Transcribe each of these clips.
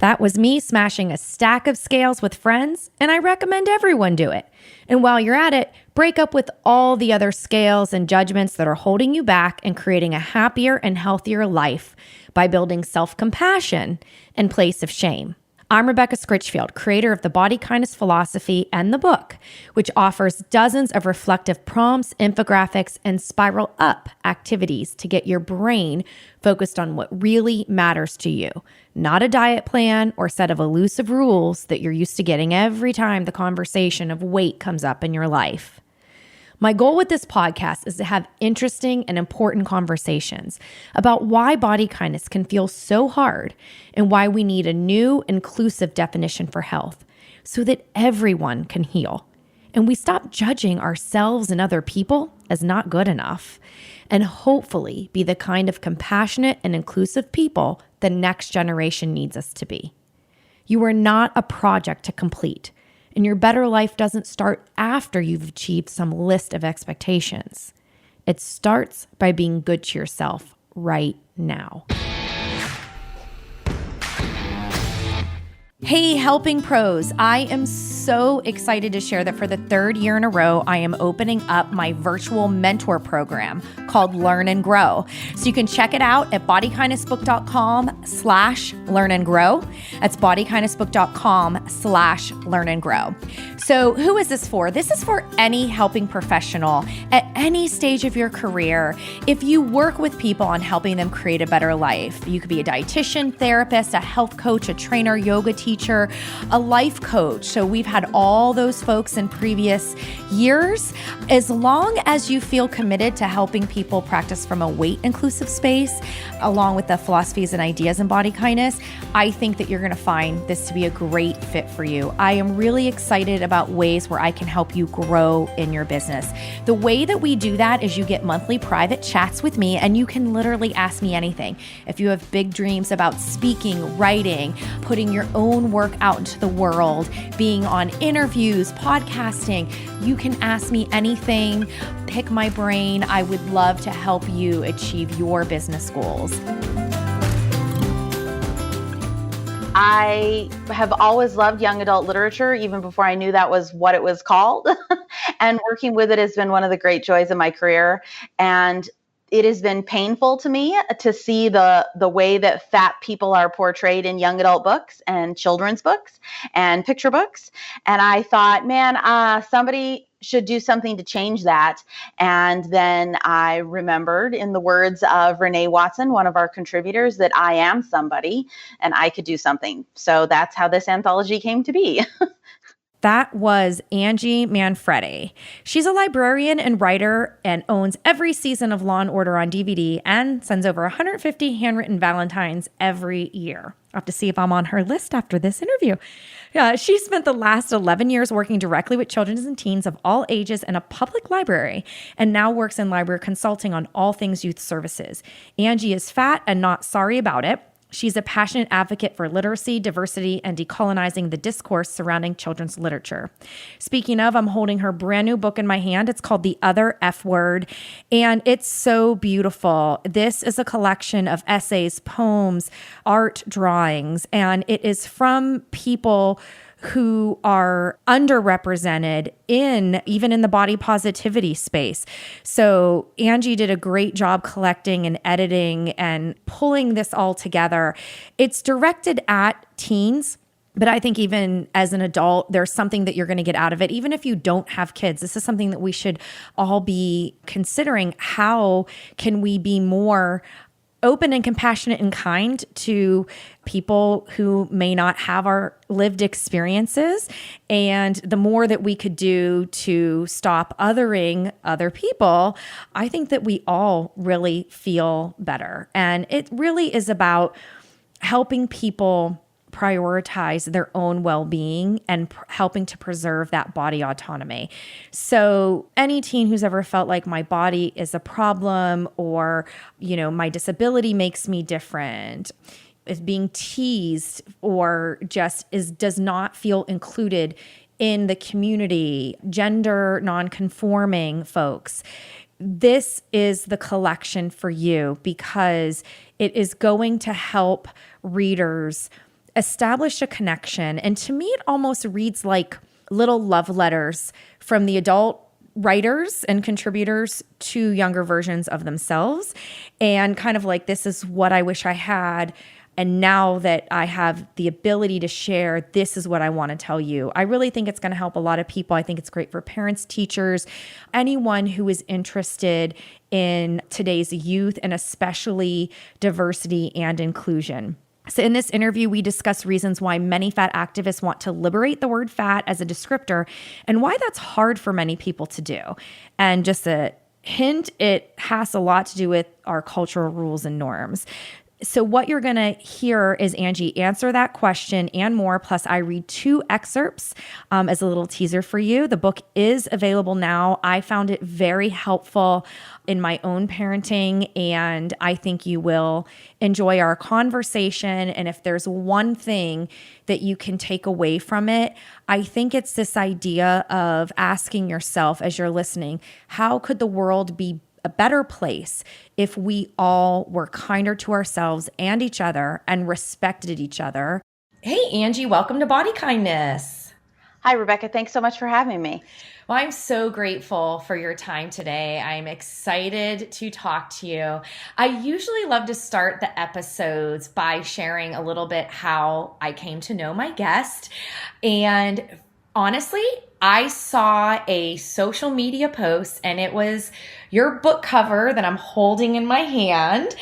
That was me smashing a stack of scales with friends, and I recommend everyone do it. And while you're at it, break up with all the other scales and judgments that are holding you back and creating a happier and healthier life by building self-compassion in place of shame. I'm Rebecca Scritchfield, creator of the Body Kindness Philosophy and the book, which offers dozens of reflective prompts, infographics, and spiral up activities to get your brain focused on what really matters to you, not a diet plan or set of elusive rules that you're used to getting every time the conversation of weight comes up in your life. My goal with this podcast is to have interesting and important conversations about why body kindness can feel so hard and why we need a new, inclusive definition for health so that everyone can heal. And we stop judging ourselves and other people as not good enough, and hopefully be the kind of compassionate and inclusive people the next generation needs us to be. You are not a project to complete. And your better life doesn't start after you've achieved some list of expectations. It starts by being good to yourself right now. Hey, Helping Pros. I am so excited to share that for the third year in a row, I am opening up my virtual mentor program called Learn and Grow. So you can check it out at bodykindnessbook.com/learnandgrow. That's bodykindnessbook.com/learnandgrow. So who is this for? This is for any helping professional at any stage of your career. If you work with people on helping them create a better life, you could be a dietitian, therapist, a health coach, a trainer, yoga teacher, a life coach. So we've had all those folks in previous years. As long as you feel committed to helping people practice from a weight-inclusive space, along with the philosophies and ideas in body kindness, I think that you're going to find this to be a great fit for you. I am really excited about ways where I can help you grow in your business. The way that we do that is you get monthly private chats with me, and you can literally ask me anything. If you have big dreams about speaking, writing, putting your own work out into the world, being on interviews, podcasting, you can ask me anything, pick my brain. I would love to help you achieve your business goals. I have always loved young adult literature, even before I knew that was what it was called. And working with it has been one of the great joys of my career. And it has been painful to me to see the way that fat people are portrayed in young adult books and children's books and picture books. And I thought, man, somebody should do something to change that. And then I remembered, in the words of Renee Watson, one of our contributors, that I am somebody and I could do something. So that's how this anthology came to be. That was Angie Manfredi. She's a librarian and writer and owns every season of Law & Order on DVD and sends over 150 handwritten Valentines every year. I'll have to see if I'm on her list after this interview. She spent the last 11 years working directly with children and teens of all ages in a public library and now works in library consulting on all things youth services. Angie is fat and not sorry about it. She's a passionate advocate for literacy, diversity, and decolonizing the discourse surrounding children's literature. Speaking of, I'm holding her brand new book in my hand. It's called The Other F Word, and it's so beautiful. This is a collection of essays, poems, art, drawings, and it is from people who are underrepresented even in the body positivity space. So Angie did a great job collecting and editing and pulling this all together. It's directed at teens, but I think even as an adult, there's something that you're going to get out of it. Even if you don't have kids, this is something that we should all be considering. How can we be more open and compassionate and kind to people who may not have our lived experiences? And the more that we could do to stop othering other people, I think that we all really feel better. And it really is about helping people prioritize their own well-being and helping to preserve that body autonomy. So any teen who's ever felt like my body is a problem, or, my disability makes me different, is being teased, or just does not feel included in the community, gender non-conforming folks, this is the collection for you, because it is going to help readers establish a connection. And to me, it almost reads like little love letters from the adult writers and contributors to younger versions of themselves. And kind of like, this is what I wish I had. And now that I have the ability to share, this is what I want to tell you. I really think it's going to help a lot of people. I think it's great for parents, teachers, anyone who is interested in today's youth, and especially diversity and inclusion. So in this interview, we discuss reasons why many fat activists want to liberate the word fat as a descriptor and why that's hard for many people to do. And just a hint, it has a lot to do with our cultural rules and norms. So what you're going to hear is Angie answer that question and more. Plus, I read 2 excerpts as a little teaser for you. The book is available now. I found it very helpful in my own parenting, and I think you will enjoy our conversation. And if there's one thing that you can take away from it, I think it's this idea of asking yourself as you're listening, how could the world be a better place if we all were kinder to ourselves and each other and respected each other? Hey, Angie, welcome to Body Kindness. Hi, Rebecca. Thanks so much for having me. Well, I'm so grateful for your time today. I'm excited to talk to you. I usually love to start the episodes by sharing a little bit how I came to know my guest. And honestly, I saw a social media post, and it was your book cover that I'm holding in my hand,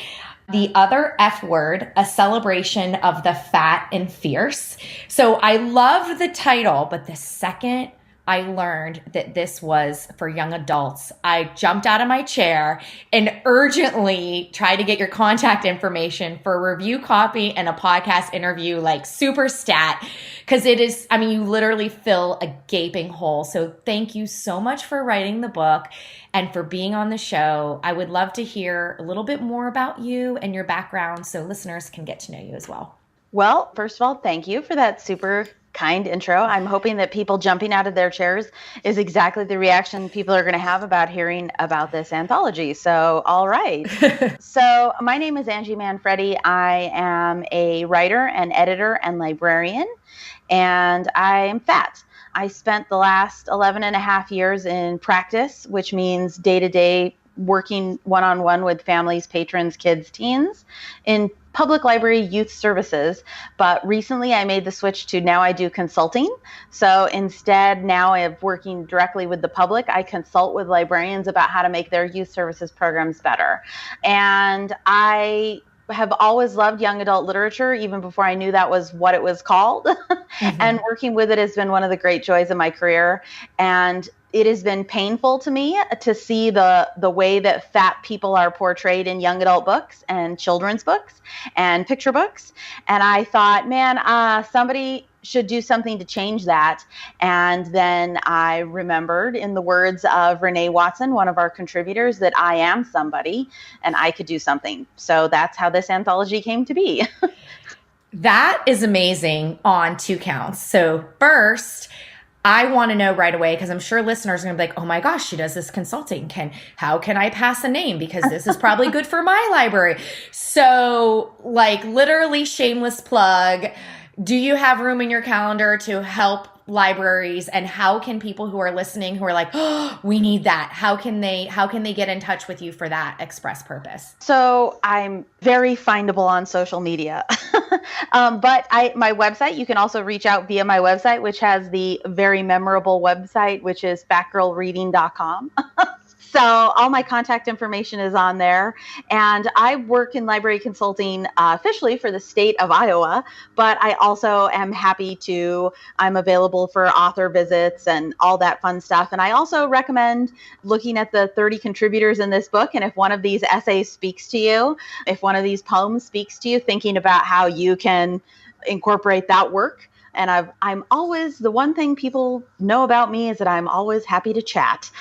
The Other F Word, a celebration of the fat and fierce. So I loved the title, but the second I learned that this was for young adults, I jumped out of my chair and urgently tried to get your contact information for a review copy and a podcast interview, like super stat, because it is, I mean, you literally fill a gaping hole. So thank you so much for writing the book and for being on the show. I would love to hear a little bit more about you and your background so listeners can get to know you as well. Well, first of all, thank you for that super kind intro. I'm hoping that people jumping out of their chairs is exactly the reaction people are going to have about hearing about this anthology. So, all right. So my name is Angie Manfredi. I am a writer and editor and librarian, and I am fat. I spent the last 11 and a half years in practice, which means day-to-day working one-on-one with families, patrons, kids, teens in public library youth services. But recently I made the switch to now I do consulting. So instead now of working directly with the public, I consult with librarians about how to make their youth services programs better. And I have always loved young adult literature, even before I knew that was what it was called. And working with it has been one of the great joys of my career. And it has been painful to me to see the way that fat people are portrayed in young adult books and children's books and picture books. And I thought, man, somebody should do something to change that. And then I remembered, in the words of Renee Watson, one of our contributors, that I am somebody and I could do something. So that's how this anthology came to be. That is amazing on 2 counts. So first, I want to know right away, because I'm sure listeners are going to be like, oh my gosh, she does this consulting. How can I pass a name? Because this is probably good for my library. So like literally shameless plug. Do you have room in your calendar to help libraries? And how can people who are listening who are like, oh, we need that, how can they get in touch with you for that express purpose? So I'm very findable on social media. But my website, you can also reach out via my website, which has the very memorable website, which is fatgirlreading.com. So all my contact information is on there. And I work in library consulting officially for the state of Iowa, but I also am I'm available for author visits and all that fun stuff. And I also recommend looking at the 30 contributors in this book. And if one of these essays speaks to you, if one of these poems speaks to you, thinking about how you can incorporate that work. And I'm always, the one thing people know about me is that I'm always happy to chat.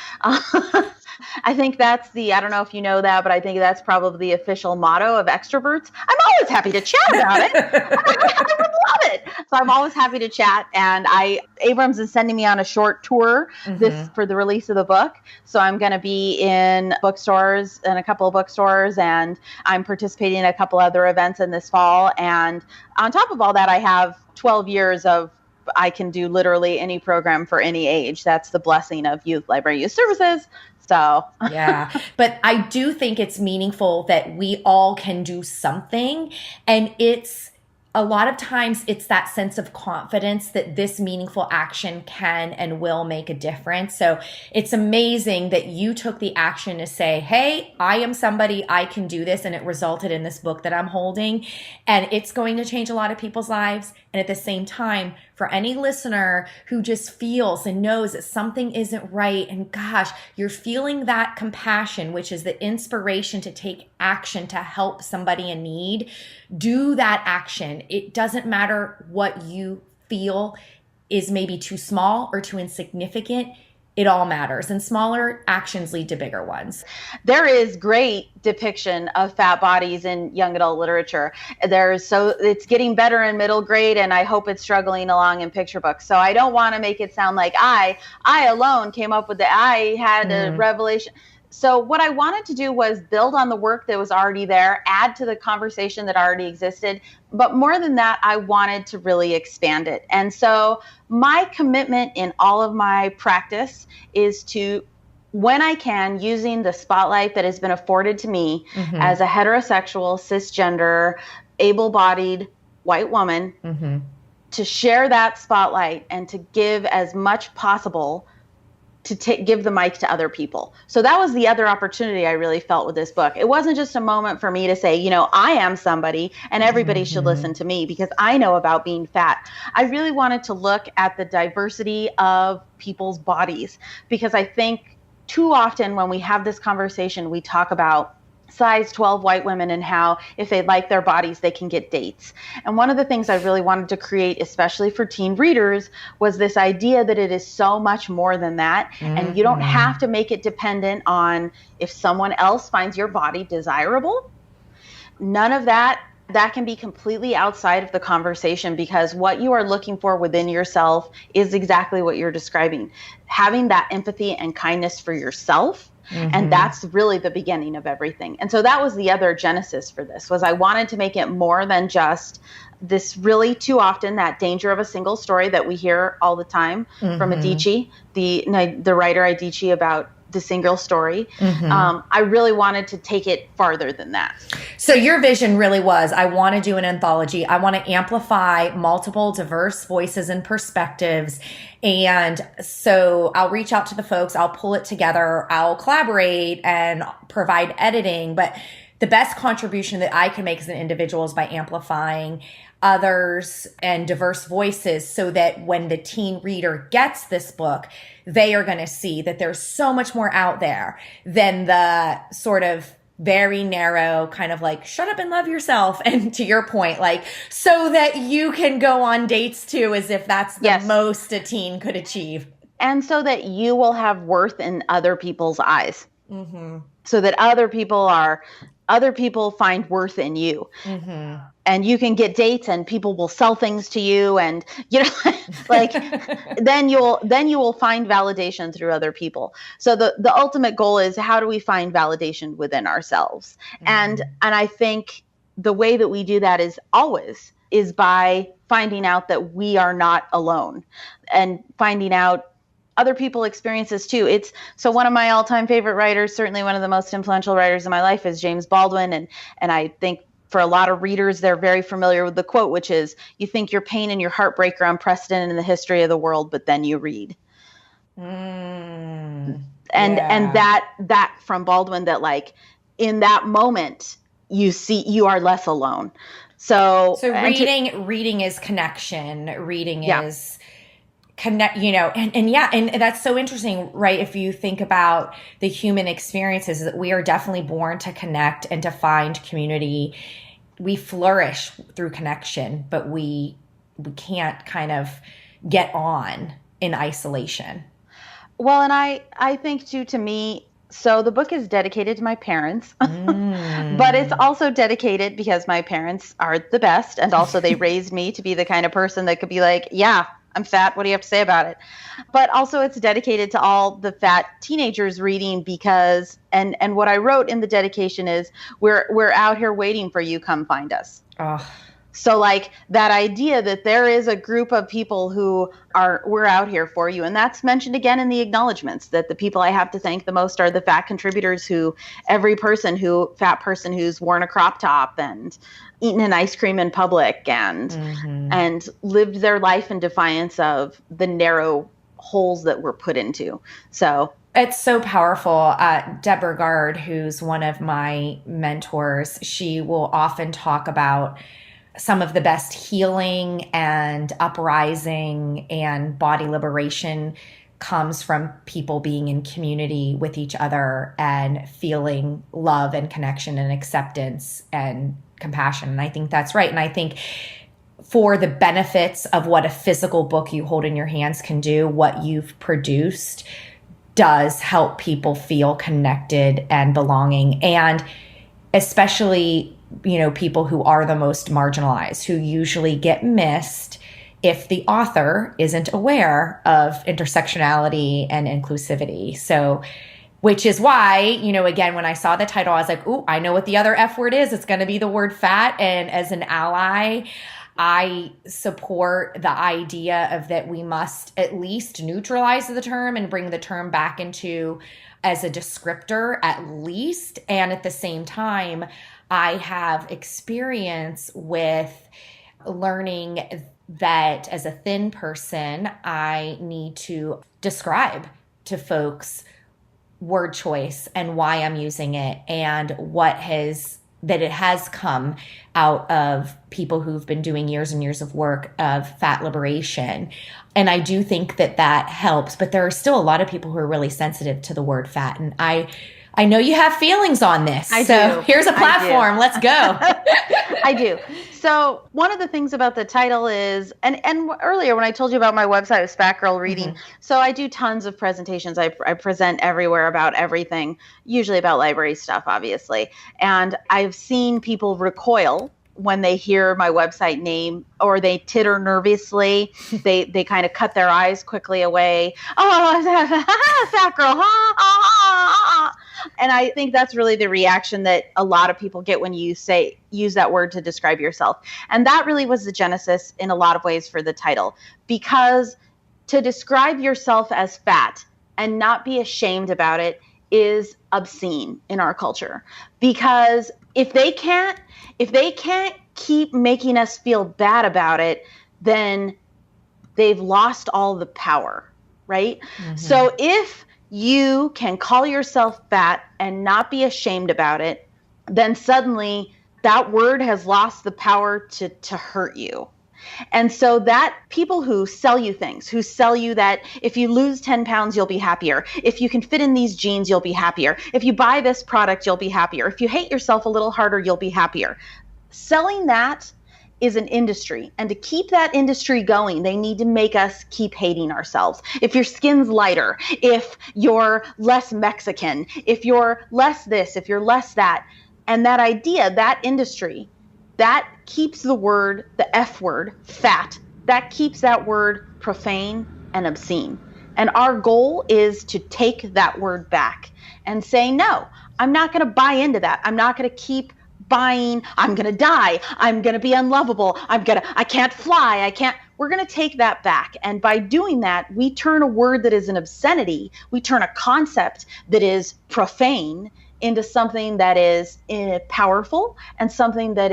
I think that's I don't know if you know that, but I think that's probably the official motto of extroverts. I'm always happy to chat about it. I would love it. So I'm always happy to chat. And Abrams is sending me on a short tour for the release of the book. So I'm going to be in a couple of bookstores, and I'm participating in a couple other events in this fall. And on top of all that, I have 12 years of I can do literally any program for any age. That's the blessing of Youth Library Youth Services. So yeah, but I do think it's meaningful that we all can do something, and a lot of times it's that sense of confidence that this meaningful action can and will make a difference. So it's amazing that you took the action to say, hey, I am somebody, I can do this. And it resulted in this book that I'm holding, and it's going to change a lot of people's lives. And at the same time, for any listener who just feels and knows that something isn't right, and gosh, you're feeling that compassion, which is the inspiration to take action to help somebody in need, do that action. It doesn't matter what you feel is maybe too small or too insignificant. It all matters. And smaller actions lead to bigger ones. There is great depiction of fat bodies in young adult literature. It's getting better in middle grade, and I hope it's struggling along in picture books. So I don't want to make it sound like I alone came up with I had a revelation. So what I wanted to do was build on the work that was already there, add to the conversation that already existed. But more than that, I wanted to really expand it. And so my commitment in all of my practice is to, when I can, using the spotlight that has been afforded to me as a heterosexual, cisgender, able-bodied white woman, to share that spotlight and to give as much possible to give the mic to other people. So that was the other opportunity I really felt with this book. It wasn't just a moment for me to say, I am somebody and everybody should listen to me because I know about being fat. I really wanted to look at the diversity of people's bodies, because I think too often when we have this conversation, we talk about size 12 white women and how if they like their bodies, they can get dates. And one of the things I really wanted to create, especially for teen readers, was this idea that it is so much more than that. And you don't have to make it dependent on if someone else finds your body desirable. None of that. That can be completely outside of the conversation, because what you are looking for within yourself is exactly what you're describing. Having that empathy and kindness for yourself. And that's really the beginning of everything. And so that was the other genesis for this, was I wanted to make it more than just this, really too often that danger of a single story that we hear all the time from Adichie, the writer Adichie, about the single story. I really wanted to take it farther than that. So your vision really was, I want to do an anthology. I want to amplify multiple diverse voices and perspectives. And so I'll reach out to the folks, I'll pull it together, I'll collaborate and provide editing. But the best contribution that I can make as an individual is by amplifying others and diverse voices, so that when the teen reader gets this book, they are going to see that there's so much more out there than the sort of very narrow kind of like, shut up and love yourself. And to your point, like, so that you can go on dates too, as if that's the most a teen could achieve. And so that you will have worth in other people's eyes. So that other people find worth in you. And you can get dates and people will sell things to you, and like then you will find validation through other people. So the ultimate goal is, how do we find validation within ourselves? And I think the way that we do that is by finding out that we are not alone, and finding out other people experiences too. So one of my all-time favorite writers, certainly one of the most influential writers in my life, is James Baldwin. And I think for a lot of readers, they're very familiar with the quote, which is, you think your pain and your heartbreak are unprecedented in the history of the world, but then you read. And that from Baldwin, that like in that moment, you see you are less alone. So reading is connection. Reading is connect, and that's so interesting, right? If you think about the human experiences, that we are definitely born to connect and to find community. We flourish through connection, but we can't kind of get on in isolation. Well, and I think too, to me, So the book is dedicated to my parents, but it's also dedicated because my parents are the best. And also they raised me to be the kind of person that could be like, yeah, I'm fat. What do you have to say about it? But also it's dedicated to all the fat teenagers reading because, and what I wrote in the dedication is, we're out here waiting for you. Come find us. Oh. So like that idea that there is a group of people who we're out here for you. And that's mentioned again in the acknowledgments, that the people I have to thank the most are the fat contributors fat person who's worn a crop top and eaten an ice cream in public and lived their life in defiance of the narrow holes that we're put into. So it's so powerful. Deborah Gard, who's one of my mentors, she will often talk about some of the best healing and uprising and body liberation comes from people being in community with each other and feeling love and connection and acceptance and compassion. And I think that's right. And I think for the benefits of what a physical book you hold in your hands can do, what you've produced does help people feel connected and belonging. And especially people who are the most marginalized, who usually get missed if the author isn't aware of intersectionality and inclusivity. So, which is why, again, when I saw the title, I was like, ooh, I know what the other F word is. It's going to be the word fat. And as an ally, I support the idea of that we must at least neutralize the term and bring the term back into as a descriptor at least. And at the same time, I have experience with learning that as a thin person, I need to describe to folks word choice and why I'm using it and that it has come out of people who've been doing years and years of work of fat liberation. And I do think that helps, but there are still a lot of people who are really sensitive to the word fat. And I know you have feelings on this. So here's a platform. Let's go. I do. So one of the things about the title is, and earlier when I told you about my website with Fat Girl Reading, so I do tons of presentations. I present everywhere about everything, usually about library stuff, obviously. And I've seen people recoil when they hear my website name, or they titter nervously. They kind of cut their eyes quickly away. Oh, fat girl. And I think that's really the reaction that a lot of people get when you use that word to describe yourself. And that really was the genesis in a lot of ways for the title, because to describe yourself as fat and not be ashamed about it is obscene in our culture. Because if they can't keep making us feel bad about it, then they've lost all the power, right? So if you can call yourself fat and not be ashamed about it, then suddenly that word has lost the power to hurt you. And so that people who sell you things, who sell you that if you lose 10 pounds, you'll be happier. If you can fit in these jeans, you'll be happier. If you buy this product, you'll be happier. If you hate yourself a little harder, you'll be happier. Selling that is an industry. And to keep that industry going, they need to make us keep hating ourselves. If your skin's lighter, if you're less Mexican, if you're less this, if you're less that. And that idea, that industry, that keeps the F word, fat, that keeps that word profane and obscene. And our goal is to take that word back and say, no, I'm not going to buy into that. I'm not going to keep buying, I'm going to die, I'm going to be unlovable, I can't fly, we're going to take that back. And by doing that, we turn a word that is an obscenity, we turn a concept that is profane into something that is powerful and something that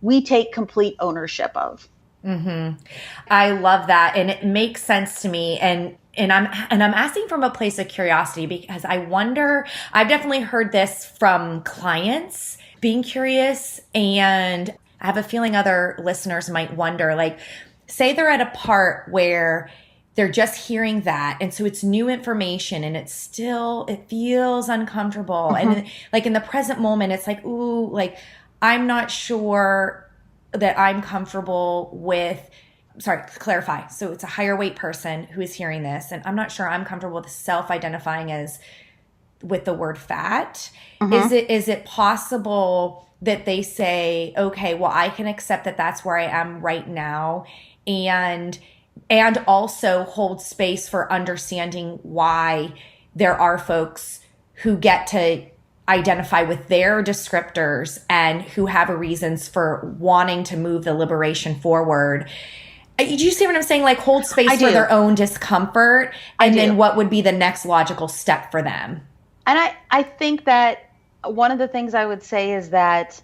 we take complete ownership of. I love that. And it makes sense to me. And I'm asking from a place of curiosity, because I wonder, I've definitely heard this from clients being curious, and I have a feeling other listeners might wonder, like, say they're at a part where they're just hearing that, and so it's new information, and it feels uncomfortable. And like in the present moment, it's like, ooh, like I'm not sure that I'm comfortable with, sorry, to clarify. So it's a higher weight person who is hearing this, and I'm not sure I'm comfortable with self-identifying as with the word fat, Mm-hmm. is it possible that they say, okay, well, I can accept that that's where I am right now, and also hold space for understanding why there are folks who get to identify with their descriptors and who have reasons for wanting to move the liberation forward. Do you see what I'm saying? Like, hold space I for do. their own discomfort, I and do. then what would be the next logical step for them? And I think that one of the things I would say is that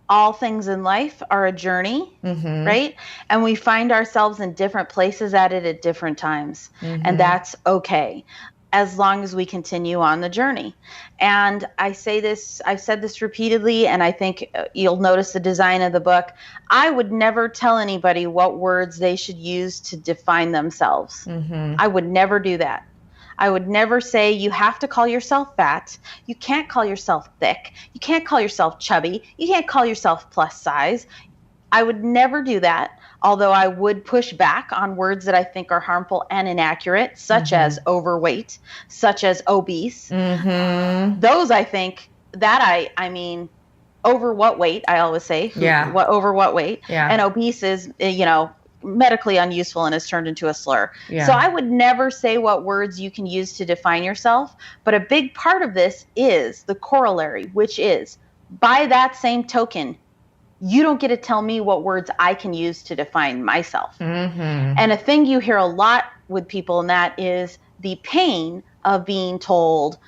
all things in life are a journey, right? And we find ourselves in different places at it at different times. And that's okay, as long as we continue on the journey. And I say this, I've said this repeatedly, and I think you'll notice the design of the book. I would never tell anybody what words they should use to define themselves. I would never do that. I would never say you have to call yourself fat. You can't call yourself thick. You can't call yourself chubby. You can't call yourself plus size. I would never do that, although I would push back on words that I think are harmful and inaccurate, such as overweight, such as obese. Those I think that I mean, over what weight, I always say. Over what weight. Yeah. And obese is, medically unuseful and has turned into a slur. So I would never say what words you can use to define yourself. But a big part of this is the corollary, which is, by that same token, you don't get to tell me what words I can use to define myself. And a thing you hear a lot with people, and that is the pain of being told,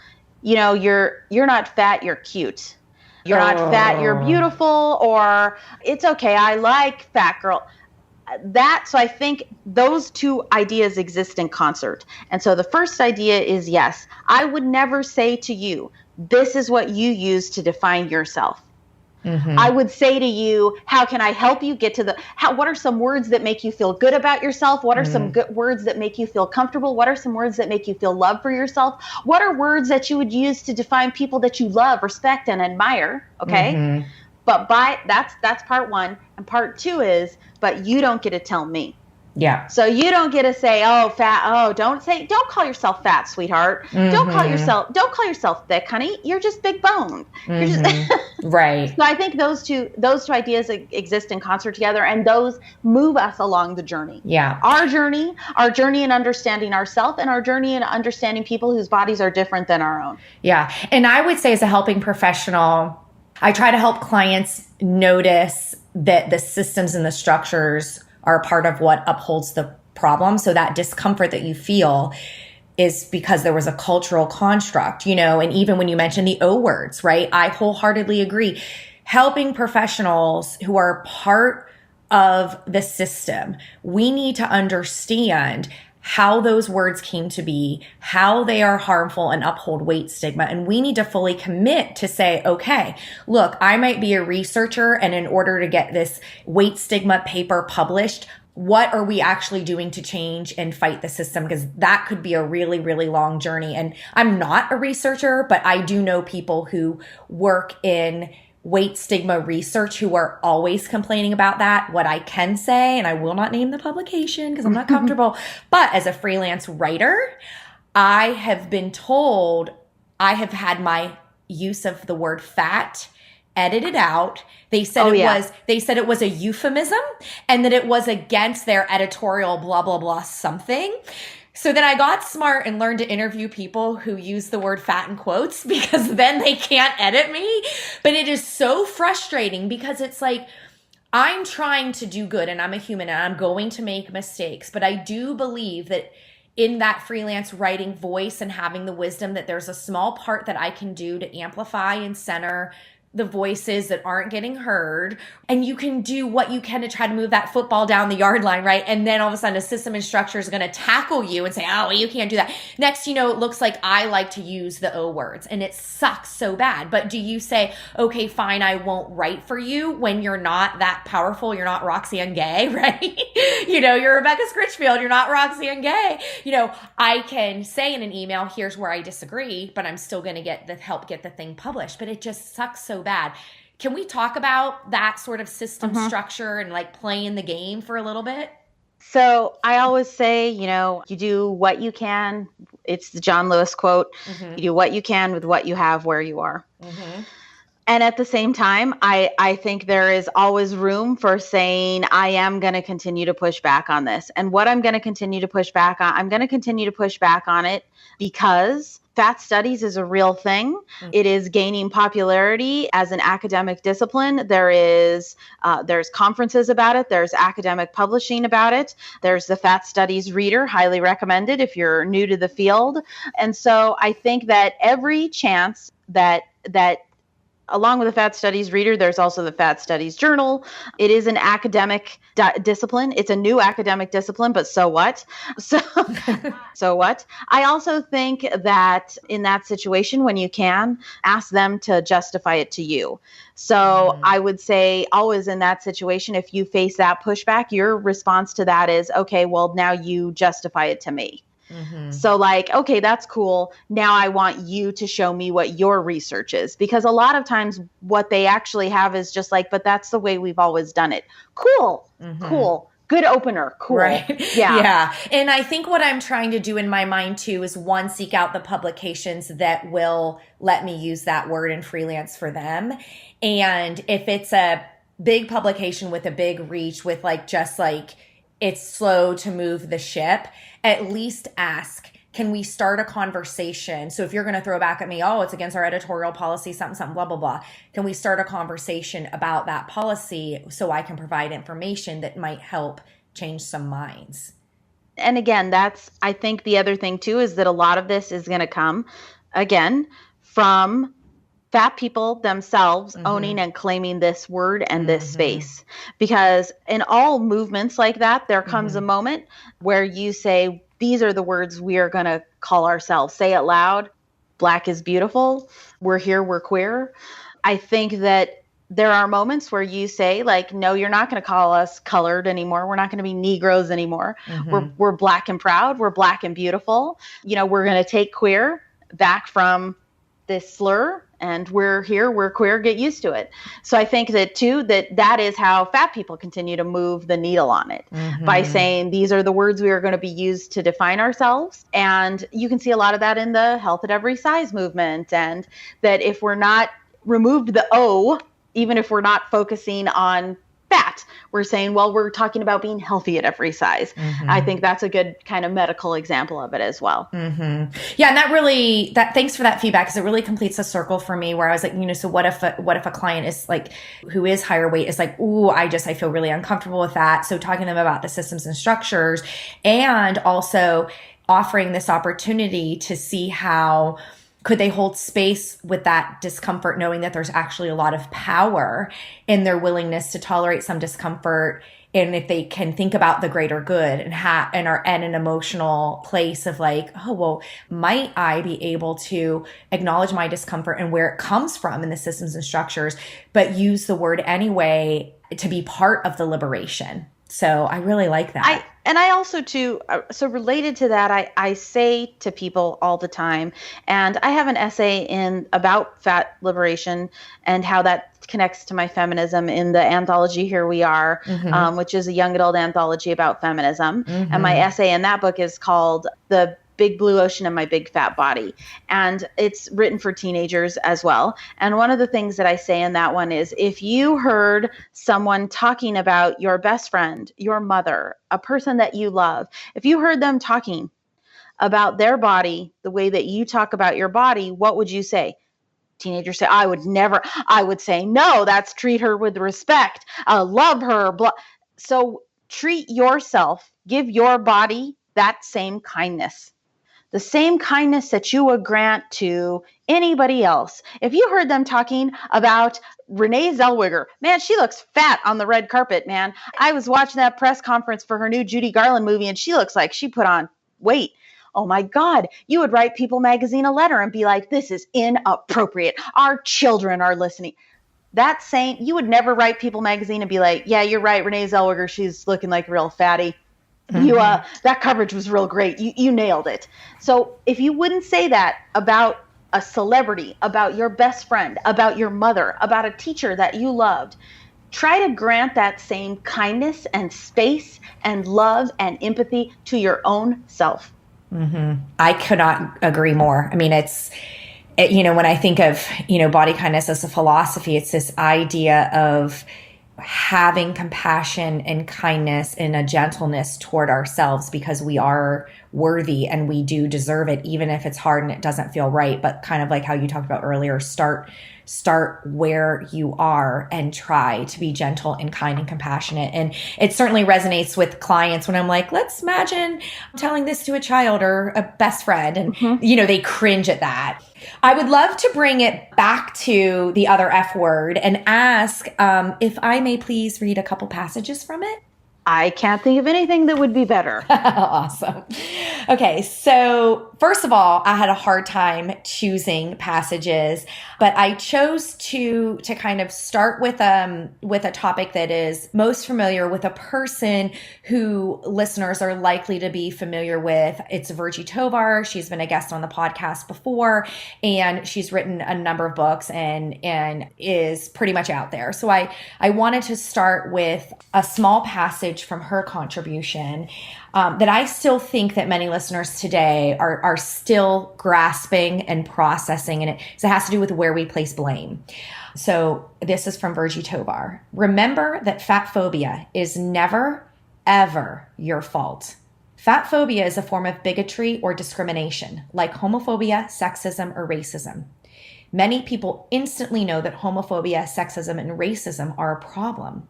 you're not fat, you're cute. You're not fat, you're beautiful, or it's okay, I like fat girl. So I think those two ideas exist in concert. And so the first idea is, yes, I would never say to you, this is what you use to define yourself. I would say to you, how can I help you get to what are some words that make you feel good about yourself? What are some good words that make you feel comfortable? What are some words that make you feel love for yourself? What are words that you would use to define people that you love, respect, and admire? Okay. But that's part one. And part two is, but you don't get to tell me. Yeah. So you don't get to say, oh, fat. Oh, don't call yourself fat, sweetheart. Don't call yourself thick, honey. You're just big boned. You're just right. So I think those two ideas exist in concert together, and those move us along the journey. Yeah. Our journey in understanding ourselves, and our journey in understanding people whose bodies are different than our own. Yeah. And I would say, as a helping professional, I try to help clients notice that the systems and the structures are part of what upholds the problem. So that discomfort that you feel is because there was a cultural construct, and even when you mentioned the O words, right? I wholeheartedly agree. Helping professionals who are part of the system, we need to understand how those words came to be, how they are harmful and uphold weight stigma. And we need to fully commit to say, okay, look, I might be a researcher, and in order to get this weight stigma paper published, what are we actually doing to change and fight the system? Because that could be a really, really long journey. And I'm not a researcher, but I do know people who work in weight stigma research who are always complaining about that. What I can say, and I will not name the publication because I'm not comfortable, but as a freelance writer, I have been told I have had my use of the word fat edited out. They said it was a euphemism, and that it was against their editorial blah, blah, blah something. So then I got smart and learned to interview people who use the word fat in quotes, because then they can't edit me. But it is so frustrating, because it's like, I'm trying to do good, and I'm a human, and I'm going to make mistakes. But I do believe that in that freelance writing voice and having the wisdom, that there's a small part that I can do to amplify and center the voices that aren't getting heard. And you can do what you can to try to move that football down the yard line, right? And then all of a sudden a system and structure is going to tackle you and say, oh, you can't do that. Next, it looks like I like to use the O words, and it sucks so bad. But do you say, okay, fine, I won't write for you, when you're not that powerful? You're not Roxanne Gay, right? You're Rebecca Scritchfield. You're not Roxanne Gay. I can say in an email, here's where I disagree, but I'm still going to help get the thing published. But it just sucks so bad. Can we talk about that sort of system structure and like playing the game for a little bit? So I always say, you do what you can. It's the John Lewis quote. Mm-hmm. You do what you can with what you have where you are. Mm-hmm. And at the same time, I think there is always room for saying, I am going to continue to push back on this. And what I'm going to continue to push back on, I'm going to continue to push back on it because fat studies is a real thing. Mm-hmm. It is gaining popularity as an academic discipline. There's conferences about it. There's academic publishing about it. There's the Fat Studies Reader, highly recommended if you're new to the field. And so I think that every chance that along with the Fat Studies Reader, there's also the Fat Studies Journal. It is an academic discipline. It's a new academic discipline, but so what? So what? I also think that in that situation, when you can, ask them to justify it to you. So I would say always in that situation, if you face that pushback, your response to that is, okay, well, now you justify it to me. Mm-hmm. So okay, that's cool. Now I want you to show me what your research is, because a lot of times what they actually have is just but that's the way we've always done it. Cool. Mm-hmm. Cool. Good opener. Cool. Right. Yeah. Yeah. And I think what I'm trying to do in my mind too is one, seek out the publications that will let me use that word and freelance for them. And if it's a big publication with a big reach with it's slow to move the ship, at least ask, can we start a conversation? So if you're going to throw back at me, oh, it's against our editorial policy, something, something, blah, blah, blah. Can we start a conversation about that policy so I can provide information that might help change some minds? And again, I think the other thing too is that a lot of this is going to come, again, from fat people themselves owning and claiming this word and this space. Because in all movements like that, there comes a moment where you say, these are the words we are going to call ourselves. Say it loud. Black is beautiful. We're here. We're queer. I think that there are moments where you say, no, you're not going to call us colored anymore. We're not going to be Negroes anymore. We're black and proud. We're black and beautiful. We're going to take queer back from this slur, and we're here, we're queer, get used to it. So I think that too, that is how fat people continue to move the needle on it, by saying these are the words we are going to be used to define ourselves. And you can see a lot of that in the health at every size movement. And that if we're not removed the O, even if we're not focusing on fat, we're saying, well, we're talking about being healthy at every size. I think that's a good kind of medical example of it as well. Yeah. And thanks for that feedback, because it really completes the circle for me, where I was like, so what if a client is who is higher weight is ooh, I feel really uncomfortable with that. So talking to them about the systems and structures, and also offering this opportunity to see how could they hold space with that discomfort, knowing that there's actually a lot of power in their willingness to tolerate some discomfort. And if they can think about the greater good and are at an emotional place of oh, well, might I be able to acknowledge my discomfort and where it comes from in the systems and structures, but use the word anyway to be part of the liberation. So I really like that. I also too, so related to that, I say to people all the time, and I have an essay about fat liberation and how that connects to my feminism in the anthology Here We Are, which is a young adult anthology about feminism. And my essay in that book is called The Big Blue Ocean and My Big Fat Body. And it's written for teenagers as well. And one of the things that I say in that one is, if you heard someone talking about your best friend, your mother, a person that you love, if you heard them talking about their body the way that you talk about your body, what would you say? Teenagers say, I would say, no, that's treat her with respect. Love her. So treat yourself, give your body that same kindness. The same kindness that you would grant to anybody else. If you heard them talking about Renee Zellweger, man, she looks fat on the red carpet, man. I was watching that press conference for her new Judy Garland movie, and she looks like she put on weight. Oh my God, you would write People Magazine a letter and be like, this is inappropriate. Our children are listening. You would never write People Magazine and be like, yeah, you're right, Renee Zellweger, she's looking like real fatty. That coverage was real great. You nailed it. So if you wouldn't say that about a celebrity, about your best friend, about your mother, about a teacher that you loved, try to grant that same kindness and space and love and empathy to your own self. I could not agree more. I mean, when I think of, body kindness as a philosophy, it's this idea of having compassion and kindness and a gentleness toward ourselves because we are worthy and we do deserve it, even if it's hard and it doesn't feel right. But kind of like how you talked about earlier, start where you are and try to be gentle and kind and compassionate. And it certainly resonates with clients when I'm like, let's imagine telling this to a child or a best friend. And, they cringe at that. I would love to bring it back to the other F word and ask if I may please read a couple passages from it. I can't think of anything that would be better. Awesome. Okay, so first of all, I had a hard time choosing passages, but I chose to kind of start with a topic that is most familiar with a person who listeners are likely to be familiar with. It's Virgie Tovar. She's been a guest on the podcast before, and she's written a number of books and is pretty much out there. So I wanted to start with a small passage from her contribution that I still think that many listeners today are still grasping and processing. And it has to do with where we place blame. So this is from Virgie Tovar. Remember that fat phobia is never, ever your fault. Fat phobia is a form of bigotry or discrimination, like homophobia, sexism, or racism. Many people instantly know that homophobia, sexism, and racism are a problem.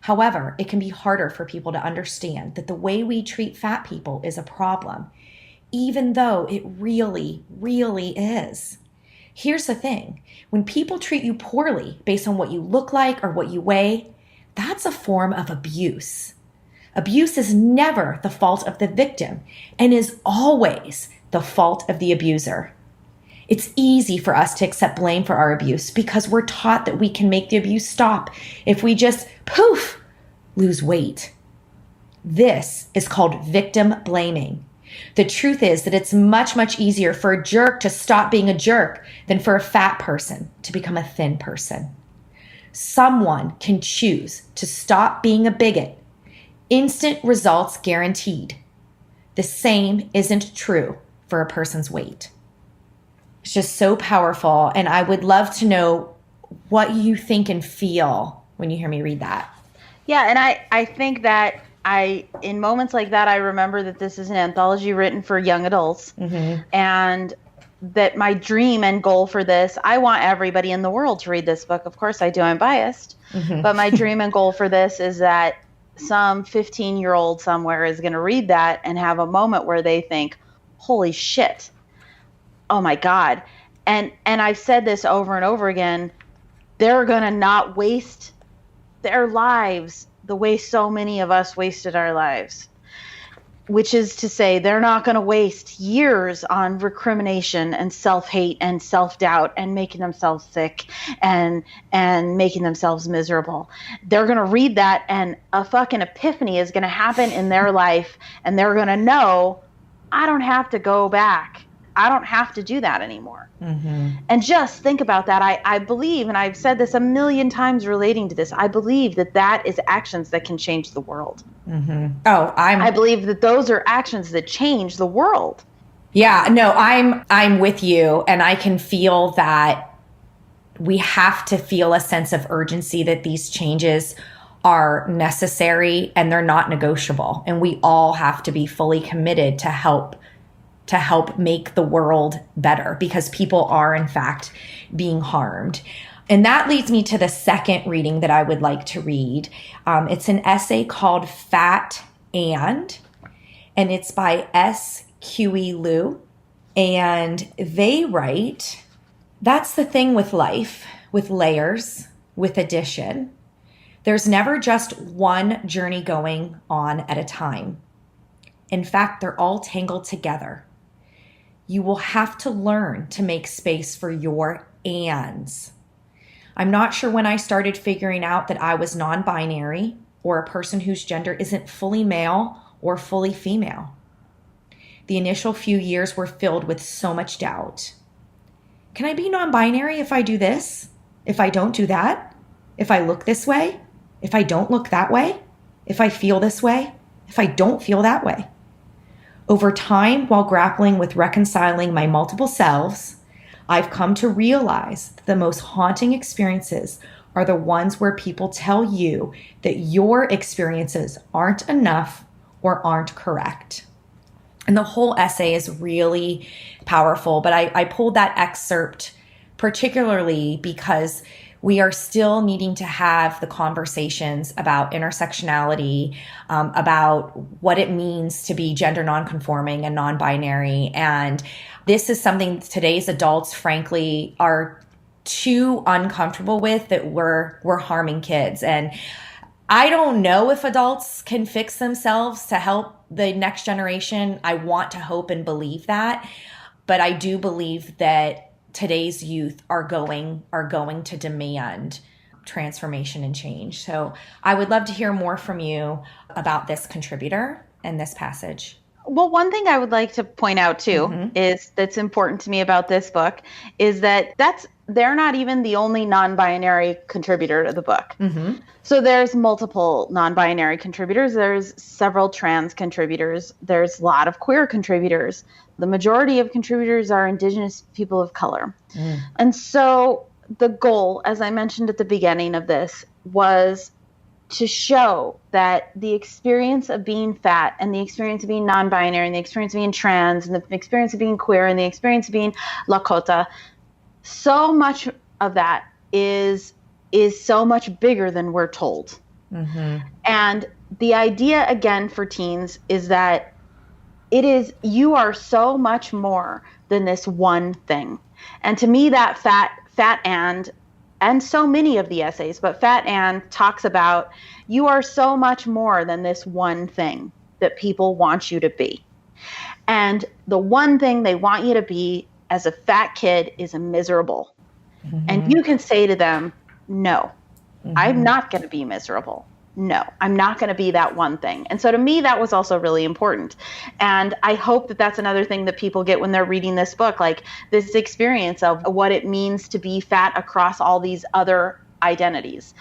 However, it can be harder for people to understand that the way we treat fat people is a problem, even though it really, really is. Here's the thing. When people treat you poorly based on what you look like or what you weigh, that's a form of abuse. Abuse is never the fault of the victim and is always the fault of the abuser. It's easy for us to accept blame for our abuse because we're taught that we can make the abuse stop if we just, poof, lose weight. This is called victim blaming. The truth is that it's much, much easier for a jerk to stop being a jerk than for a fat person to become a thin person. Someone can choose to stop being a bigot. Instant results guaranteed. The same isn't true for a person's weight. It's just so powerful. And I would love to know what you think and feel when you hear me read that. Yeah. And I think that in moments like that, I remember that this is an anthology written for young adults, and that my dream and goal for this, I want everybody in the world to read this book. Of course I do. I'm biased, but my dream and goal for this is that some 15-year-old somewhere is going to read that and have a moment where they think, holy shit. Oh my God. And I've said this over and over again, they're going to not waste their lives the way so many of us wasted our lives, which is to say they're not going to waste years on recrimination and self-hate and self-doubt and making themselves sick and making themselves miserable. They're going to read that and a fucking epiphany is going to happen in their life, and they're going to know, I don't have to go back. I don't have to do that anymore. And just think about that. I believe, and I've said this a million times relating to this, I believe that is actions that can change the world. I believe that those are actions that change the world. Yeah, no, I'm with you. And I can feel that we have to feel a sense of urgency that these changes are necessary and they're not negotiable. And we all have to be fully committed to help make the world better because people are, in fact, being harmed. And that leads me to the second reading that I would like to read. It's an essay called Fat and it's by S. Q.E. Liu. And they write, that's the thing with life, with layers, with addition. There's never just one journey going on at a time. In fact, they're all tangled together. You will have to learn to make space for your ands. I'm not sure when I started figuring out that I was non-binary or a person whose gender isn't fully male or fully female. The initial few years were filled with so much doubt. Can I be non-binary if I do this? If I don't do that? If I look this way? If I don't look that way, if I feel this way, if I don't feel that way. Over time, while grappling with reconciling my multiple selves, I've come to realize that the most haunting experiences are the ones where people tell you that your experiences aren't enough or aren't correct. And the whole essay is really powerful, but I pulled that excerpt particularly because we are still needing to have the conversations about intersectionality, about what it means to be gender nonconforming and non-binary. And this is something today's adults, frankly, are too uncomfortable with, that we're harming kids. And I don't know if adults can fix themselves to help the next generation. I want to hope and believe that. But I do believe that today's youth are going to demand transformation and change. So I would love to hear more from you about this contributor and this passage. Well, one thing I would like to point out too is that's important to me about this book is that they're not even the only non-binary contributor to the book. So there's multiple non-binary contributors. There's several trans contributors. There's a lot of queer contributors. The majority of contributors are Indigenous people of color. And so the goal, as I mentioned at the beginning of this, was to show that the experience of being fat and the experience of being non-binary and the experience of being trans and the experience of being queer and the experience of being Lakota, so much of that is so much bigger than we're told. And the idea, again, for teens is that you are so much more than this one thing. And to me, that fat and so many of the essays, but Fat Ann talks about you are so much more than this one thing that people want you to be. And the one thing they want you to be as a fat kid is a miserable. And you can say to them, no, I'm not going to be miserable. No, I'm not going to be that one thing. And so to me, that was also really important. And I hope that that's another thing that people get when they're reading this book, like this experience of what it means to be fat across all these other identities.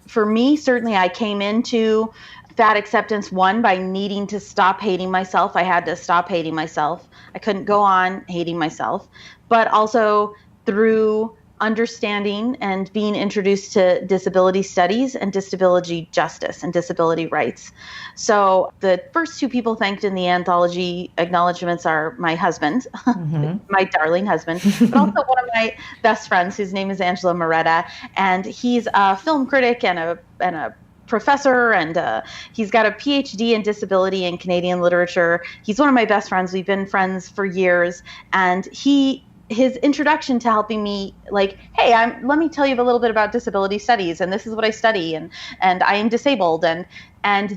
For me, certainly I came into Fat Acceptance 1 by needing to stop hating myself. I had to stop hating myself. I couldn't go on hating myself, but also through understanding and being introduced to disability studies and disability justice and disability rights. So the first two people thanked in the anthology acknowledgments are my husband, my darling husband, but also one of my best friends whose name is Angela Moretta. And he's a film critic and a professor, and he's got a PhD in disability and Canadian literature. He's one of my best friends. We've been friends for years. And his introduction to helping me, like, hey, let me tell you a little bit about disability studies, and this is what I study, and I am disabled, and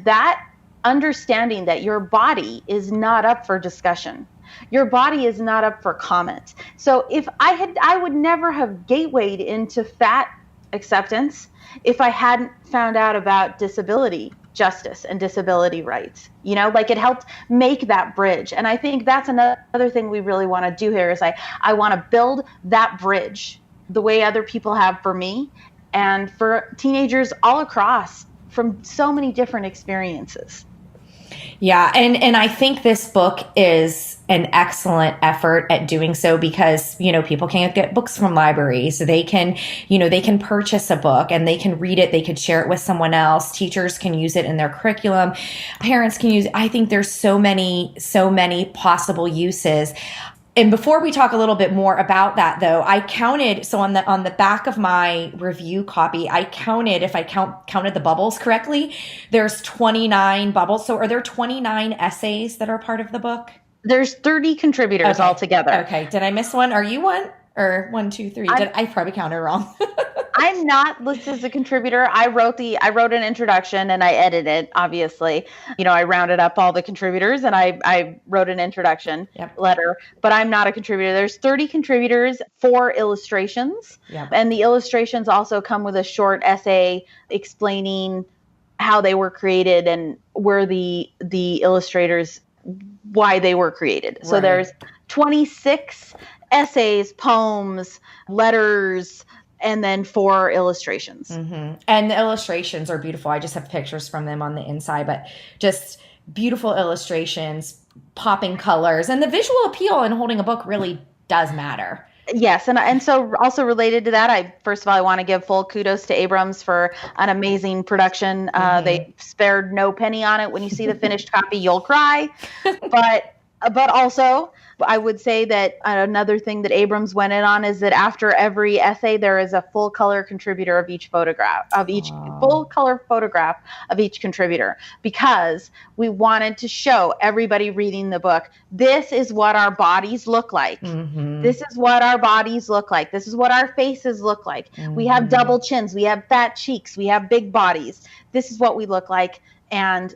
that understanding that your body is not up for discussion. Your body is not up for comment. So if I would never have gatewayed into Fat Acceptance if I hadn't found out about disability justice and disability rights. Like it helped make that bridge. And I think that's another thing we really want to do here is I want to build that bridge the way other people have for me and for teenagers all across from so many different experiences. Yeah. And I think this book is an excellent effort at doing so because, people can't get books from libraries. So they can purchase a book and they can read it. They could share it with someone else. Teachers can use it in their curriculum. Parents can use it. I think there's so many possible uses. And before we talk a little bit more about that, though, I counted. So on the back of my review copy, I counted. If I counted the bubbles correctly, there's 29 bubbles. So are there 29 essays that are part of the book? There's 30 contributors altogether. Okay. Did I miss one? Are you one? Or 1, 2, 3? I probably counted wrong. I'm not listed as a contributor. I wrote an introduction and I edited it, obviously. I rounded up all the contributors and I wrote an introduction letter, but I'm not a contributor. There's 30 contributors, 4 illustrations. Yep. And the illustrations also come with a short essay explaining how they were created and where the illustrators, why they were created. Right. So there's 26 essays, poems, letters, and then 4 illustrations. Mm-hmm. And the illustrations are beautiful. I just have pictures from them on the inside, but just beautiful illustrations, popping colors, and the visual appeal in holding a book really does matter. Yes, and so also related to that, first of all, I want to give full kudos to Abrams for an amazing production. They spared no penny on it. When you see the finished copy, you'll cry. But also, I would say that another thing that Abrams went in on is that after every essay, there is a full color contributor of each photograph, full color photograph of each contributor, because we wanted to show everybody reading the book, this is what our bodies look like. Mm-hmm. This is what our bodies look like. This is what our faces look like. Mm-hmm. We have double chins. We have fat cheeks. We have big bodies. This is what we look like. And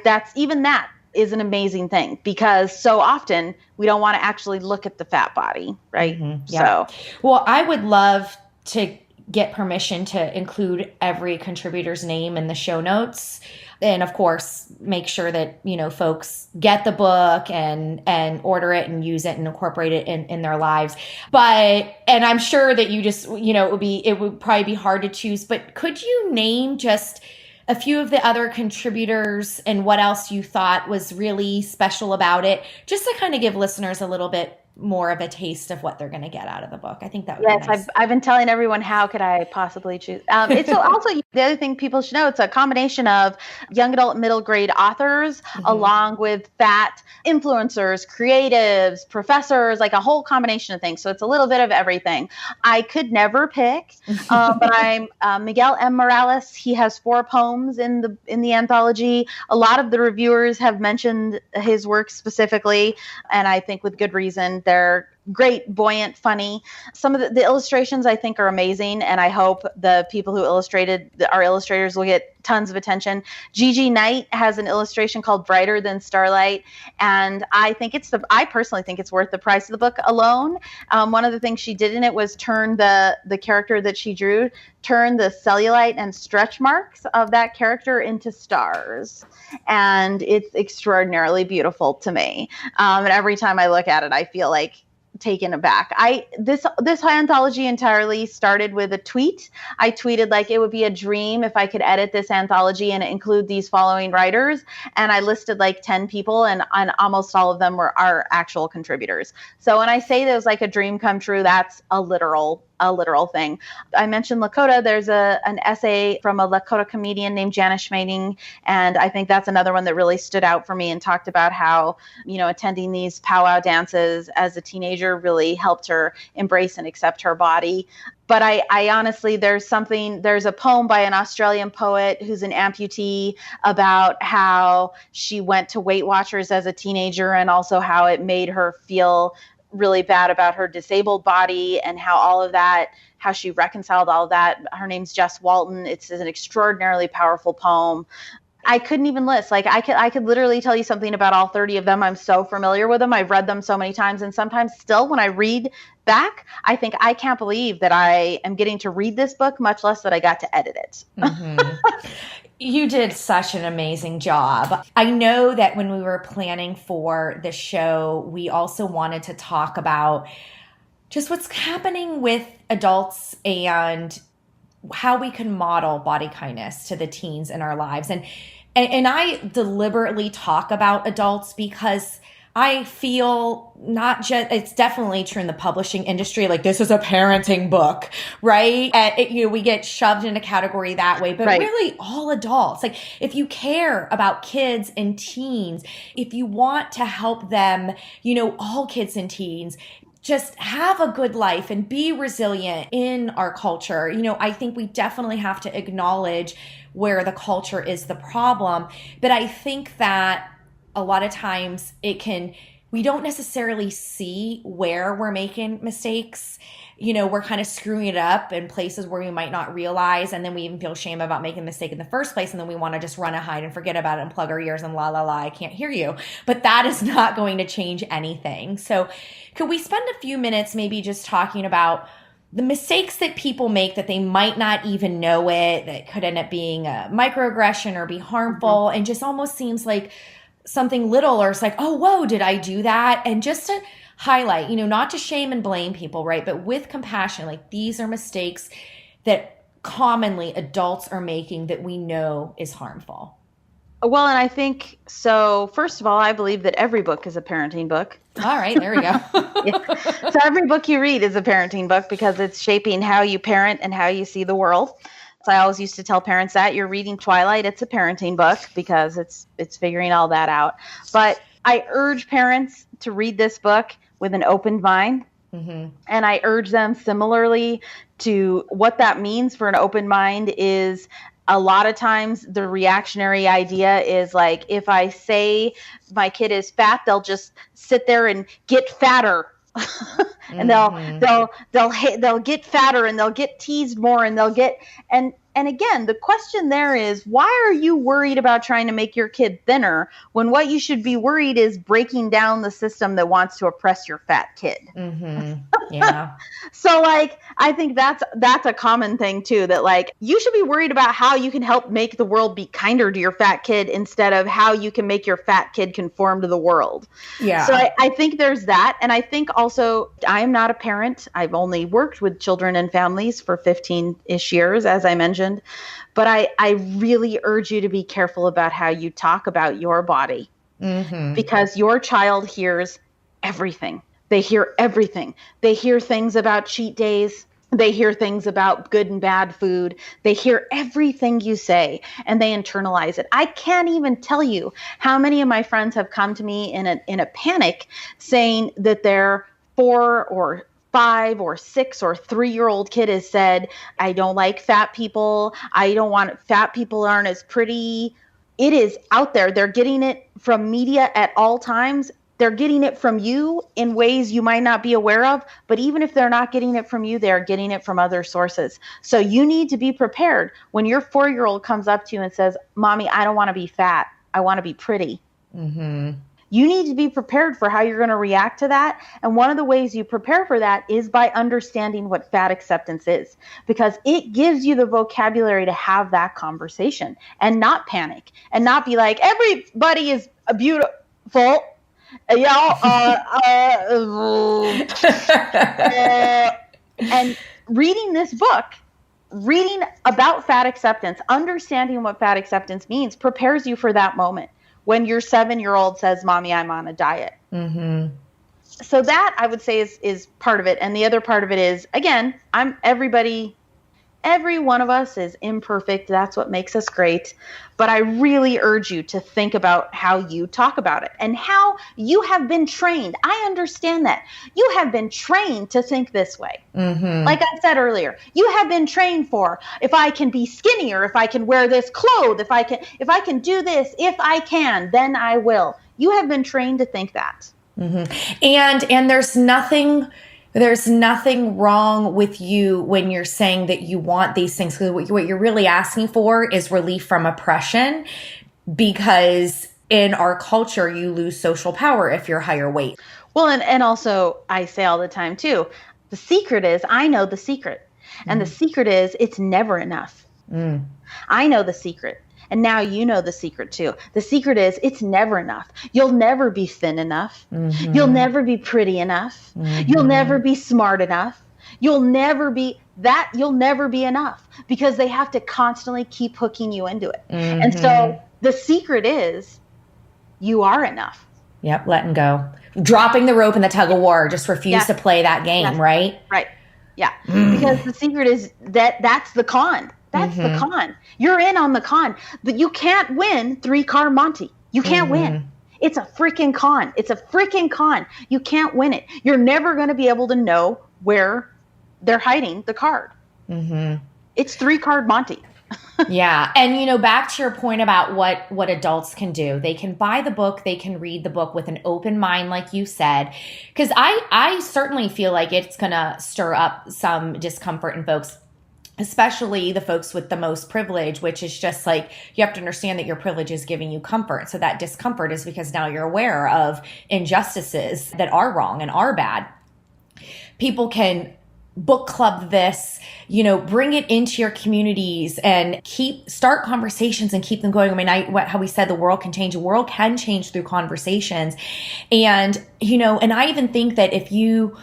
that is an amazing thing, because so often we don't want to actually look at the fat body, right? Mm-hmm. Yeah. So, well, I would love to get permission to include every contributor's name in the show notes. And of course, make sure that, folks get the book and order it and use it and incorporate it in their lives. And I'm sure that you just, it would probably be hard to choose, but could you name just a few of the other contributors and what else you thought was really special about it, just to kind of give listeners a little bit more of a taste of what they're going to get out of the book? I think that would be nice. I've been telling everyone, how could I possibly choose? It's also the other thing people should know, it's a combination of young adult, middle grade authors, along with fat influencers, creatives, professors, like a whole combination of things. So it's a little bit of everything. I could never pick, but I'm Miguel M. Morales. He has 4 poems in the anthology. A lot of the reviewers have mentioned his work specifically, and I think with good reason. They're great, buoyant, funny. Some of the illustrations I think are amazing, and I hope the people who our illustrators will get tons of attention. Gigi Knight has an illustration called Brighter Than Starlight, and I personally think it's worth the price of the book alone. One of the things she did in it was turn the character that she drew, turn the cellulite and stretch marks of that character into stars, and it's extraordinarily beautiful to me. And every time I look at it, I feel like taken aback. This anthology entirely started with a tweet. I tweeted like it would be a dream if I could edit this anthology and include these following writers, and I listed like 10 people, and almost all of them were our actual contributors. So when I say that was like a dream come true, that's a literal thing. I mentioned Lakota. There's an essay from a Lakota comedian named Janice Schmading, and I think that's another one that really stood out for me and talked about how, attending these powwow dances as a teenager really helped her embrace and accept her body. But I honestly, there's a poem by an Australian poet who's an amputee about how she went to Weight Watchers as a teenager, and also how it made her feel really bad about her disabled body, and how she reconciled all of that. Her name's Jess Walton. It's an extraordinarily powerful poem. I couldn't even list. Like I could literally tell you something about all 30 of them. I'm so familiar with them. I've read them so many times, and sometimes still when I read back, I think I can't believe that I am getting to read this book, much less that I got to edit it. Mm-hmm. You did such an amazing job. I know that when we were planning for the show, we also wanted to talk about just what's happening with adults and how we can model body kindness to the teens in our lives. And I deliberately talk about adults because I feel it's definitely true in the publishing industry. Like, this is a parenting book, right? We get shoved in a category that way, but really all adults. Like, if you care about kids and teens, if you want to help them, all kids and teens, just have a good life and be resilient in our culture. I think we definitely have to acknowledge where the culture is the problem. But I think that a lot of times we don't necessarily see where we're making mistakes. We're kind of screwing it up in places where we might not realize. And then we even feel shame about making a mistake in the first place. And then we want to just run and hide and forget about it and plug our ears and la, la, la, I can't hear you. But that is not going to change anything. So could we spend a few minutes maybe just talking about the mistakes that people make that they might not even know it, that could end up being a microaggression or be harmful, and just almost seems like something little, or it's like, oh, whoa, did I do that? And just to highlight, not to shame and blame people, right? But with compassion, like, these are mistakes that commonly adults are making that we know is harmful? Well, and I think so. First of all, I believe that every book is a parenting book. All right, there we go. Yeah. So every book you read is a parenting book because it's shaping how you parent and how you see the world. So I always used to tell parents that you're reading Twilight, it's a parenting book because it's figuring all that out. But I urge parents to read this book with an open mind. Mm-hmm. And I urge them similarly to what that means for an open mind is a lot of times the reactionary idea is like, if I say my kid is fat, they'll just sit there and get fatter. And they'll get fatter and they'll get teased more and they'll get, and again, the question there is, why are you worried about trying to make your kid thinner when what you should be worried is breaking down the system that wants to oppress your fat kid? Mm-hmm. Yeah. So like, I think that's a common thing too, that like, you should be worried about how you can help make the world be kinder to your fat kid instead of how you can make your fat kid conform to the world. Yeah. So I think there's that. And I think also, I am not a parent. I've only worked with children and families for 15-ish years, as I mentioned. But I really urge you to be careful about how you talk about your body, because your child hears everything. They hear everything. They hear things about cheat days. They hear things about good and bad food. They hear everything you say and they internalize it. I can't even tell you how many of my friends have come to me in a panic saying that their 4 or 5 or 6 or 3-year-old kid has said, I don't like fat people. Fat people aren't as pretty. It is out there. They're getting it from media at all times. They're getting it from you in ways you might not be aware of. But even if they're not getting it from you, they're getting it from other sources. So you need to be prepared when your 4-year-old comes up to you and says, Mommy, I don't want to be fat. I want to be pretty. Mm-hmm. You need to be prepared for how you're going to react to that. And one of the ways you prepare for that is by understanding what fat acceptance is, because it gives you the vocabulary to have that conversation and not panic and not be like, everybody is beautiful. And reading this book, reading about fat acceptance, understanding what fat acceptance means prepares you for that moment. When your 7-year-old says, Mommy, I'm on a diet. Mm-hmm. So that I would say is part of it. And the other part of it is, again, every one of us is imperfect. That's what makes us great. But I really urge you to think about how you talk about it and how you have been trained. I understand that. You have been trained to think this way. Mm-hmm. Like I said earlier, you have been trained for, if I can be skinnier, if I can wear this clothes, if I can do this, if I can, then I will. You have been trained to think that. Mm-hmm. And there's nothing wrong with you when you're saying that you want these things. Because what you're really asking for is relief from oppression, because in our culture, you lose social power if you're higher weight. Well, and also I say all the time too, the secret is, I know the secret. And the secret is, it's never enough. I know the secret. And now you know the secret too. The secret is, it's never enough. You'll never be thin enough. Mm-hmm. You'll never be pretty enough. Mm-hmm. You'll never be smart enough. You'll never be enough, because they have to constantly keep hooking you into it. Mm-hmm. And so the secret is, you are enough. Yep, letting go. Dropping the rope in the tug of war. Just refuse to play that game, right? Right. Yeah. Because the secret is that's the con. That's the con. You're in on the con. But you can't win 3-car Monte. You can't win. It's a freaking con. It's a freaking con. You can't win it. You're never going to be able to know where they're hiding the card. It's 3-card Monte. Yeah. And, back to your point about what adults can do. They can buy the book. They can read the book with an open mind, like you said. Because I certainly feel like it's going to stir up some discomfort in folks, especially the folks with the most privilege, which is just like, you have to understand that your privilege is giving you comfort. So that discomfort is because now you're aware of injustices that are wrong and are bad. People can book club this, bring it into your communities and start conversations and keep them going. I mean, how we said the world can change. The world can change through conversations. And, and I even think that if you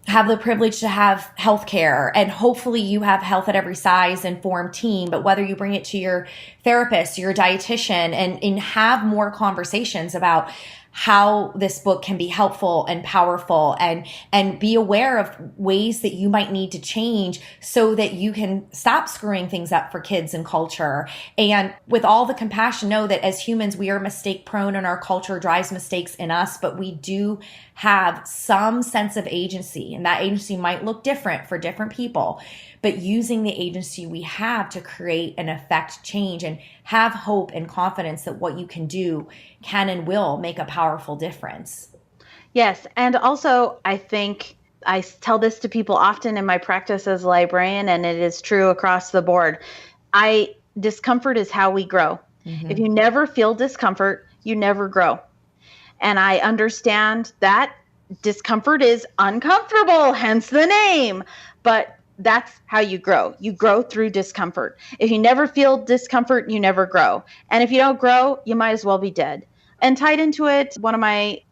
have the privilege to have healthcare, and hopefully you have health at every size and form team, but whether you bring it to your therapist, your dietitian, and have more conversations about how this book can be helpful and powerful, and be aware of ways that you might need to change so that you can stop screwing things up for kids and culture. And with all the compassion, know that as humans, we are mistake prone, and our culture drives mistakes in us, but we do have some sense of agency, and that agency might look different for different people. But using the agency we have to create and affect change, and have hope and confidence that what you can do can and will make a powerful difference. Yes. And also, I think I tell this to people often in my practice as a librarian, and it is true across the board. Discomfort is how we grow. If you never feel discomfort, you never grow. And I understand that discomfort is uncomfortable, hence the name. But that's how you grow. You grow through discomfort. If you never feel discomfort, you never grow. And if you don't grow, you might as well be dead. And tied into it, one of my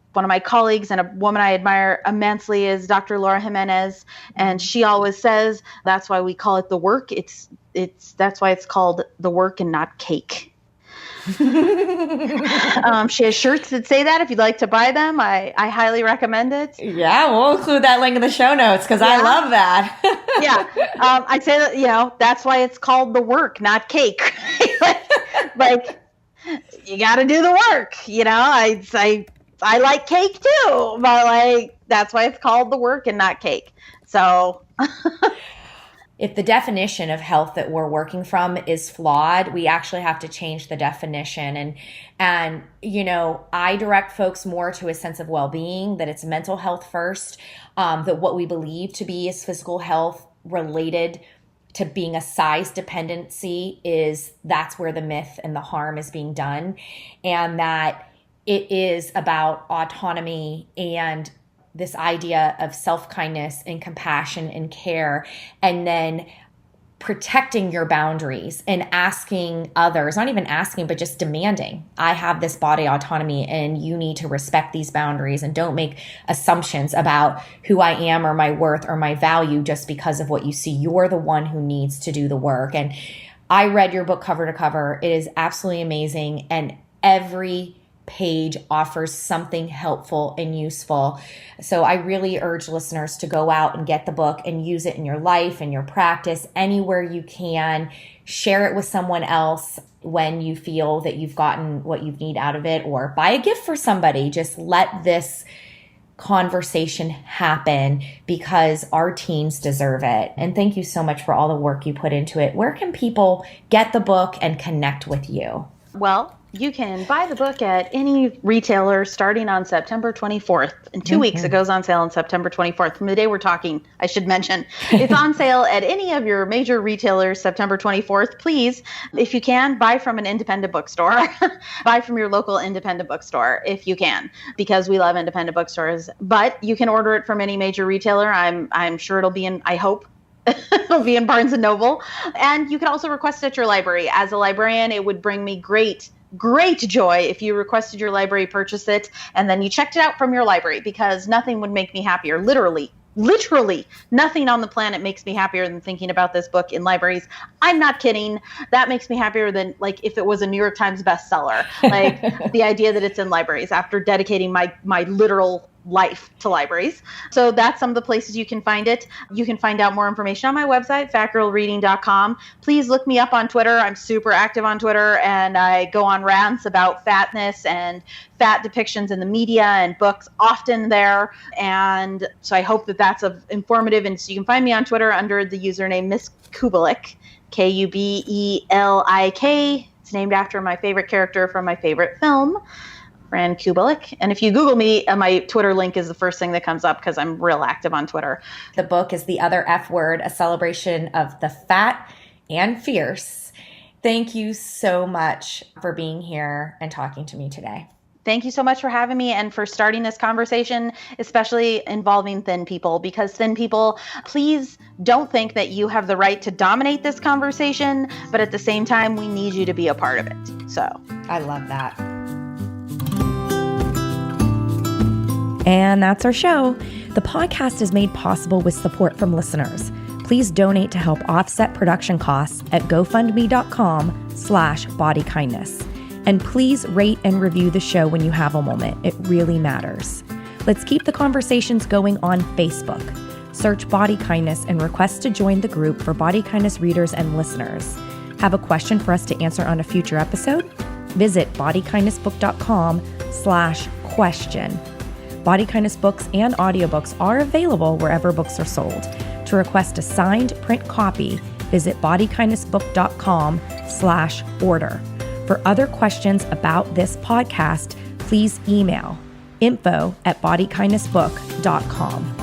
colleagues and a woman I admire immensely is Dr. Laura Jimenez. And she always says, that's why we call it the work. That's why it's called the work and not cake. She has shirts that say that. If you'd like to buy them, I highly recommend it. Yeah, we'll include that link in the show notes because I love that. Yeah. I'd say that, that's why it's called the work, not cake. like you got to do the work. I like cake too, but that's why it's called the work and not cake. So if the definition of health that we're working from is flawed, we actually have to change the definition. And I direct folks more to a sense of well-being, that it's mental health first, that what we believe to be is physical health related to being a size dependency that's where the myth and the harm is being done. And that it is about autonomy and this idea of self-kindness and compassion and care, and then protecting your boundaries and asking others, not even asking, but just demanding, I have this body autonomy and you need to respect these boundaries, and don't make assumptions about who I am or my worth or my value just because of what you see. You're the one who needs to do the work. And I read your book cover to cover. It is absolutely amazing. And every page offers something helpful and useful. So I really urge listeners to go out and get the book and use it in your life and your practice anywhere you can. Share it with someone else when you feel that you've gotten what you need out of it, or buy a gift for somebody. Just let this conversation happen because our teens deserve it. And thank you so much for all the work you put into it. Where can people get the book and connect with you? Well, you can buy the book at any retailer starting on September 24th. In 2 weeks, it goes on sale on September 24th. From the day we're talking, I should mention, it's on sale at any of your major retailers September 24th. Please, if you can, buy from an independent bookstore. Buy from your local independent bookstore if you can, because we love independent bookstores. But you can order it from any major retailer. I'm sure it'll be in, I hope, it'll be in Barnes & Noble. And you can also request it at your library. As a librarian, it would bring me great joy if you requested your library purchase it and then you checked it out from your library, because nothing would make me happier. Literally nothing on the planet makes me happier than thinking about this book in libraries. I'm not kidding. That makes me happier than if it was a New York Times bestseller. The idea that it's in libraries after dedicating my literal life to libraries. So that's some of the places you can find it. You can find out more information on my website, fatgirlreading.com. Please look me up on Twitter. I'm super active on Twitter, and I go on rants about fatness and fat depictions in the media and books often there. And so I hope that that's informative. And so you can find me on Twitter under the username Miss Kubelik, Kubellik. It's named after my favorite character from my favorite film, Fran Kubelik. And if you Google me, my Twitter link is the first thing that comes up because I'm real active on Twitter. The book is The Other F Word, a celebration of the fat and fierce. Thank you so much for being here and talking to me today. Thank you so much for having me and for starting this conversation, especially involving thin people, because thin people, please don't think that you have the right to dominate this conversation, but at the same time, we need you to be a part of it. So I love that. And that's our show. The podcast is made possible with support from listeners. Please donate to help offset production costs at gofundme.com/bodykindness. And please rate and review the show when you have a moment. It really matters. Let's keep the conversations going on Facebook. Search Body Kindness and request to join the group for Body Kindness readers and listeners. Have a question for us to answer on a future episode? Visit bodykindnessbook.com/question. Body Kindness books and audiobooks are available wherever books are sold. To request a signed print copy, visit bodykindnessbook.com/order. For other questions about this podcast, please email info@bodykindnessbook.com.